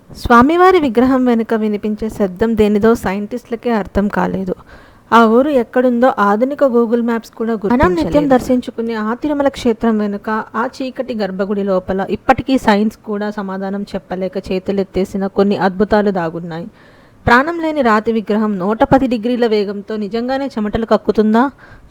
స్వామివారి విగ్రహం వెనుక వినిపించే శబ్దం దేనిదో సైంటిస్టులకే అర్థం కాలేదు. ఆ ఊరు ఎక్కడుందో ఆధునిక గూగుల్ మ్యాప్స్ కూడా మనం నిత్యం దర్శించుకునే ఆ తిరుమల క్షేత్రం వెనుక ఆ చీకటి గర్భగుడి లోపల ఇప్పటికీ సైన్స్ కూడా సమాధానం చెప్పలేక చేతులెత్తేసిన కొన్ని అద్భుతాలు దాగున్నాయి. ప్రాణం లేని రాతి విగ్రహం 110 డిగ్రీల వేగంతో నిజంగానే చెమటలు కక్కుతుందా?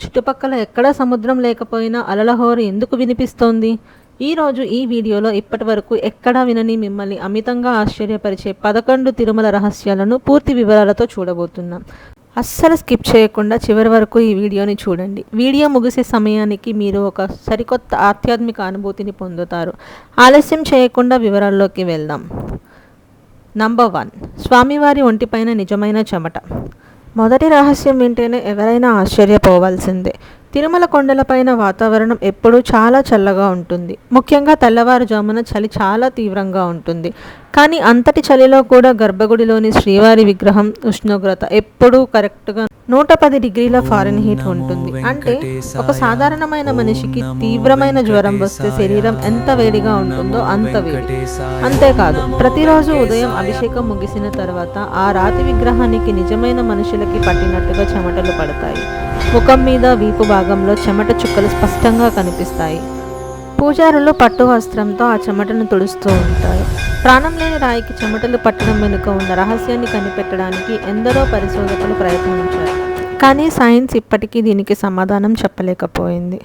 చుట్టుపక్కల ఎక్కడా సముద్రం లేకపోయినా అలల హోరు ఎందుకు వినిపిస్తోంది? ఈరోజు ఈ వీడియోలో ఇప్పటి వరకు ఎక్కడా వినని మిమ్మల్ని అమితంగా ఆశ్చర్యపరిచే 11 తిరుమల రహస్యాలను పూర్తి వివరాలతో చూడబోతున్నాం. అస్సలు స్కిప్ చేయకుండా చివరి వరకు ఈ వీడియోని చూడండి. వీడియో ముగిసే సమయానికి మీరు ఒక సరికొత్త ఆధ్యాత్మిక అనుభూతిని పొందుతారు. ఆలస్యం చేయకుండా వివరాల్లోకి వెళ్దాం. నంబర్ 1, స్వామివారి ఒంటిపైన నిజమైన చెమట. మొదటి రహస్యం వింటేనే ఎవరైనా ఆశ్చర్యపోవాల్సిందే. తిరుమల కొండలపైన వాతావరణం ఎప్పుడూ చాలా చల్లగా ఉంటుంది. ముఖ్యంగా తెల్లవారుజామున చలి చాలా తీవ్రంగా ఉంటుంది. కానీ అంతటి చలిలో కూడా గర్భగుడిలోని శ్రీవారి విగ్రహం ఉష్ణోగ్రత ఎప్పుడూ కరెక్ట్గా 110 డిగ్రీల ఫారెన్హీట్ ఉంటుంది. అంటే ఒక సాధారణమైన మనిషికి తీవ్రమైన జ్వరం వస్తే శరీరం ఎంత వేడిగా ఉంటుందో అంత వేడి. అంతేకాదు, ప్రతిరోజు ఉదయం అభిషేకం ముగిసిన తర్వాత ఆ రాతి విగ్రహానికి నిజమైన మనుషులకి పట్టినట్టుగా చెమటలు పడతాయి. ముఖం మీద, వీపు భాగంలో చెమట చుక్కలు స్పష్టంగా కనిపిస్తాయి. పూజారులు పట్టు వస్త్రంతో ఆ చెమటను తుడుస్తూ ఉంటారు. ప్రాణం లేని రాయికి చెమటలు పట్టడం వెనుక ఉన్న రహస్యాన్ని కనిపెట్టడానికి ఎందరో పరిశోధకులు ప్రయత్నించారు. కానీ సైన్స్ ఇప్పటికీ దీనికి సమాధానం చెప్పలేకపోయింది.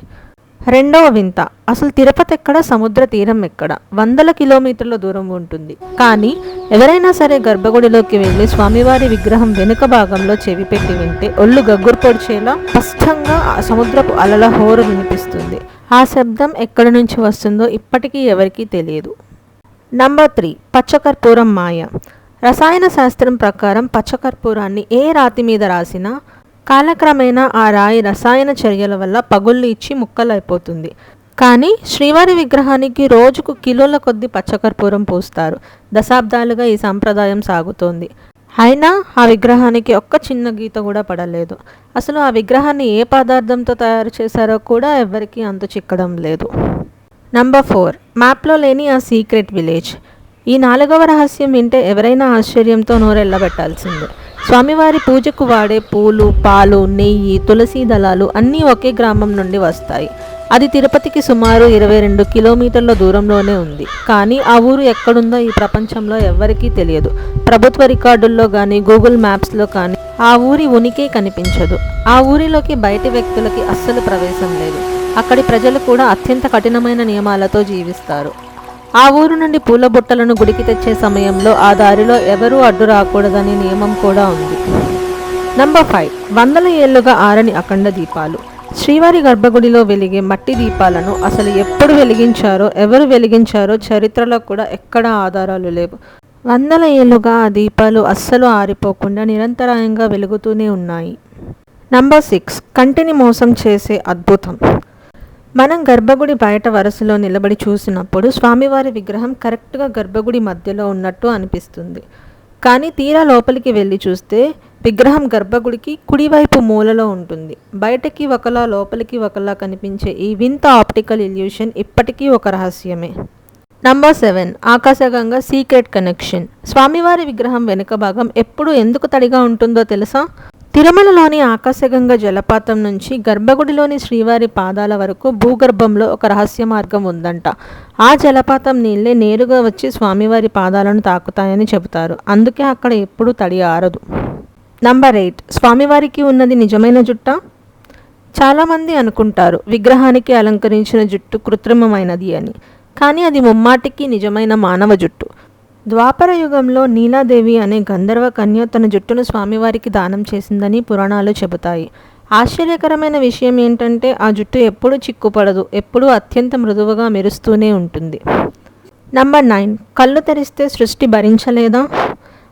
రెండవ వింత, అసలు తిరుపతి ఎక్కడ, సముద్ర తీరం ఎక్కడ? వందల కిలోమీటర్ల దూరం ఉంటుంది. కానీ ఎవరైనా సరే గర్భగుడిలోకి వెళ్ళి స్వామివారి విగ్రహం వెనుక భాగంలో చెవి పెట్టి వింటే ఒళ్ళు గగ్గురు పొడిచేలా స్పష్టంగా సముద్రపు అలల హోరు వినిపిస్తుంది. ఆ శబ్దం ఎక్కడి నుంచి వస్తుందో ఇప్పటికీ ఎవరికీ తెలియదు. నంబర్ 3, పచ్చకర్పూరం మాయ. రసాయన శాస్త్రం ప్రకారం పచ్చకర్పూరాన్ని ఏ రాతి మీద రాసినా కాలక్రమేణా ఆ రాయి రసాయన చర్యల వల్ల పగుళ్ళు ఇచ్చి ముక్కలైపోతుంది. కానీ శ్రీవారి విగ్రహానికి రోజుకు కిలోల కొద్ది పచ్చకర్పూరం పూస్తారు. దశాబ్దాలుగా ఈ సంప్రదాయం సాగుతోంది. అయినా ఆ విగ్రహానికి ఒక్క చిన్న గీత కూడా పడలేదు. అసలు ఆ విగ్రహాన్ని ఏ పదార్థంతో తయారు చేశారో కూడా ఎవరికీ అంతు చిక్కడం లేదు. నంబర్ 4, మ్యాప్లో లేని ఆ సీక్రెట్ విలేజ్. ఈ 4వ రహస్యం వింటే ఎవరైనా ఆశ్చర్యంతో నోరెళ్ళబెట్టాల్సిందే. స్వామివారి పూజకు వాడే పూలు, పాలు, నెయ్యి, తులసి దళాలు అన్నీ ఒకే గ్రామం నుండి వస్తాయి. అది తిరుపతికి సుమారు 22 కిలోమీటర్ల దూరంలోనే ఉంది. కానీ ఆ ఊరు ఎక్కడుందో ఈ ప్రపంచంలో ఎవ్వరికీ తెలియదు. ప్రభుత్వ రికార్డుల్లో కానీ గూగుల్ మ్యాప్స్లో కానీ ఆ ఊరి ఉనికి కనిపించదు. ఆ ఊరిలోకి బయటి వ్యక్తులకి అస్సలు ప్రవేశం లేదు. అక్కడి ప్రజలు కూడా అత్యంత కఠినమైన నియమాలతో జీవిస్తారు. ఆ ఊరు నుండి పూల బుట్టలను గుడికి తెచ్చే సమయంలో ఆ దారిలో ఎవరూ అడ్డు రాకూడదనే నియమం కూడా ఉంది. నంబర్ 5, వందల ఏళ్లుగా ఆరని అఖండ దీపాలు. శ్రీవారి గర్భగుడిలో వెలిగే మట్టి దీపాలను అసలు ఎప్పుడు వెలిగించారో, ఎవరు వెలిగించారో చరిత్రలో కూడా ఎక్కడా ఆధారాలు లేవు. వందల ఏళ్లుగా ఆ దీపాలు అస్సలు ఆరిపోకుండా నిరంతరాయంగా వెలుగుతూనే ఉన్నాయి. నంబర్ 6, కంటిని మోసం చేసే అద్భుతం. మనం గర్భగుడి బయట వరుసలో నిలబడి చూసినప్పుడు స్వామివారి విగ్రహం కరెక్ట్గా గర్భగుడి మధ్యలో ఉన్నట్టు అనిపిస్తుంది. కానీ తీరా లోపలికి వెళ్ళి చూస్తే విగ్రహం గర్భగుడికి కుడివైపు మూలలో ఉంటుంది. బయటకి ఒకలా, లోపలికి ఒకలా కనిపించే ఈ వింత ఆప్టికల్ ఇల్యూషన్ ఇప్పటికీ ఒక రహస్యమే. నంబర్ 7, ఆకాశగంగ సీక్రెట్ కనెక్షన్. స్వామివారి విగ్రహం వెనుక భాగం ఎప్పుడు ఎందుకు తడిగా ఉంటుందో తెలుసా? తిరుమలలోని ఆకాశగంగ జలపాతం నుంచి గర్భగుడిలోని శ్రీవారి పాదాల వరకు భూగర్భంలో ఒక రహస్య మార్గం ఉందంట. ఆ జలపాతం నీళ్ళే నేరుగా వచ్చి స్వామివారి పాదాలను తాకుతాయని చెబుతారు. అందుకే అక్కడ ఎప్పుడూ తడి ఆరదు. నంబర్ 8, స్వామివారికి ఉన్నది నిజమైన జుట్టా? చాలామంది అనుకుంటారు విగ్రహానికి అలంకరించిన జుట్టు కృత్రిమమైనది అని. కానీ అది ముమ్మాటికి నిజమైన మానవ జుట్టు. ద్వాపర యుగంలో నీలాదేవి అనే గంధర్వ కన్య తన జుట్టును స్వామివారికి దానం చేసిందని పురాణాలు చెబుతాయి. ఆశ్చర్యకరమైన విషయం ఏంటంటే ఆ జుట్టు ఎప్పుడూ చిక్కుపడదు, ఎప్పుడూ అత్యంత మృదువుగా మెరుస్తూనే ఉంటుంది. నంబర్ 9, కళ్ళు తెరిస్తే సృష్టి భరించలేదా?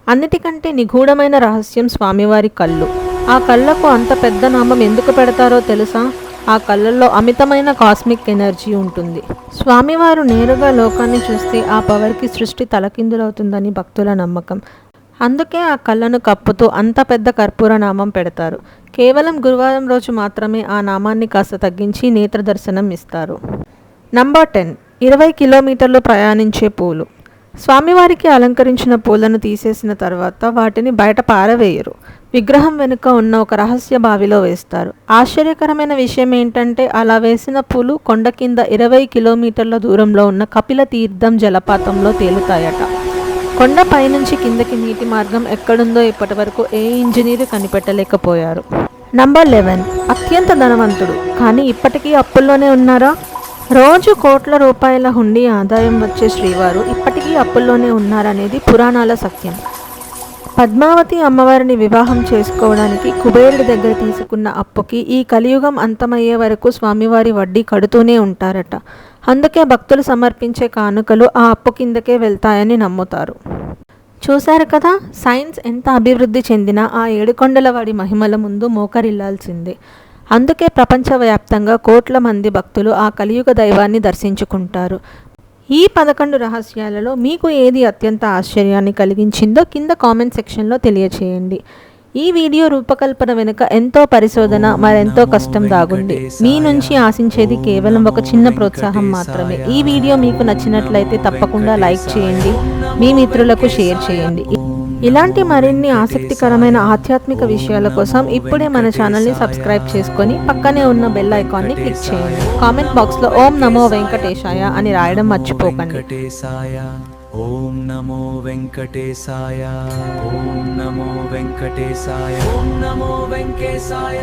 అన్నిటికంటే నిగూఢమైన రహస్యం స్వామివారి కళ్ళు. ఆ కళ్ళకు అంత పెద్ద నామం ఎందుకు పెడతారో తెలుసా? ఆ కళ్ళల్లో అమితమైన కాస్మిక్ ఎనర్జీ ఉంటుంది. స్వామివారు నేరుగా లోకాన్ని చూస్తే ఆ పవర్కి సృష్టి తలకిందులవుతుందని భక్తుల నమ్మకం. అందుకే ఆ కళ్ళను కప్పుతూ అంత పెద్ద కర్పూర నామం పెడతారు. కేవలం గురువారం రోజు మాత్రమే ఆ నామాన్ని కాస్త తగ్గించి నేత్ర దర్శనం ఇస్తారు. నంబర్ 10, 20 కిలోమీటర్లు ప్రయాణించే పూలు. స్వామివారికి అలంకరించిన పూలను తీసేసిన తర్వాత వాటిని బయట పారవేయరు. విగ్రహం వెనుక ఉన్న ఒక రహస్య బావిలో వేస్తారు. ఆశ్చర్యకరమైన విషయం ఏంటంటే అలా వేసిన పూలు కొండ కింద 20 కిలోమీటర్ల దూరంలో ఉన్న కపిల తీర్థం జలపాతంలో తేలుతాయట. కొండ పైనుంచి కిందకి నీటి మార్గం ఎక్కడుందో ఇప్పటి వరకు ఏ ఇంజనీరు కనిపెట్టలేకపోయారు. నంబర్ 11. అత్యంత ధనవంతుడు కానీ ఇప్పటికీ అప్పుల్లోనే ఉన్నారా? రోజు కోట్ల రూపాయల హుండీ ఆదాయం వచ్చే శ్రీవారు ఇప్పటికీ అప్పుల్లోనే ఉన్నారనేది పురాణాల సత్యం. పద్మావతి అమ్మవారిని వివాహం చేసుకోవడానికి కుబేరుడి దగ్గర తీసుకున్న అప్పుకి ఈ కలియుగం అంతమయ్యే వరకు స్వామివారి వడ్డీ కడుతూనే ఉంటారట. అందుకే భక్తులు సమర్పించే కానుకలు ఆ అప్పు కిందకే వెళ్తాయని నమ్ముతారు. చూశారు కదా, సైన్స్ ఎంత అభివృద్ధి చెందినా ఆ ఏడుకొండలవాడి మహిమల ముందు మోకరిల్లాల్సిందే. అందుకే ప్రపంచవ్యాప్తంగా కోట్ల మంది భక్తులు ఆ కలియుగ దైవాన్ని దర్శించుకుంటారు. ఈ 11 రహస్యాలలో మీకు ఏది అత్యంత ఆశ్చర్యాన్ని కలిగించిందో కింద కామెంట్ సెక్షన్లో తెలియచేయండి. ఈ వీడియో రూపకల్పన వెనుక ఎంతో పరిశోధన, మరెంతో కష్టం దాగుంది. మీ నుంచి ఆశించేది కేవలం ఒక చిన్న ప్రోత్సాహం మాత్రమే. ఈ వీడియో మీకు నచ్చినట్లయితే తప్పకుండా లైక్ చేయండి, మీ మిత్రులకు షేర్ చేయండి. ఇలాంటి మరిన్ని ఆసక్తికరమైన ఆధ్యాత్మిక విషయాల కోసం ఇప్పుడే మన ఛానల్ని సబ్స్క్రైబ్ చేసుకొని పక్కనే ఉన్న బెల్ ఐకాన్ని క్లిక్ చేయండి. కామెంట్ బాక్స్లో ఓం నమో వెంకటేశాయ అని రాయడం మర్చిపోకండి. ఓం నమో వెంకటేశాయ. ఓం నమో వెంకటేశాయ. ఓం నమో వెంకటేశాయ.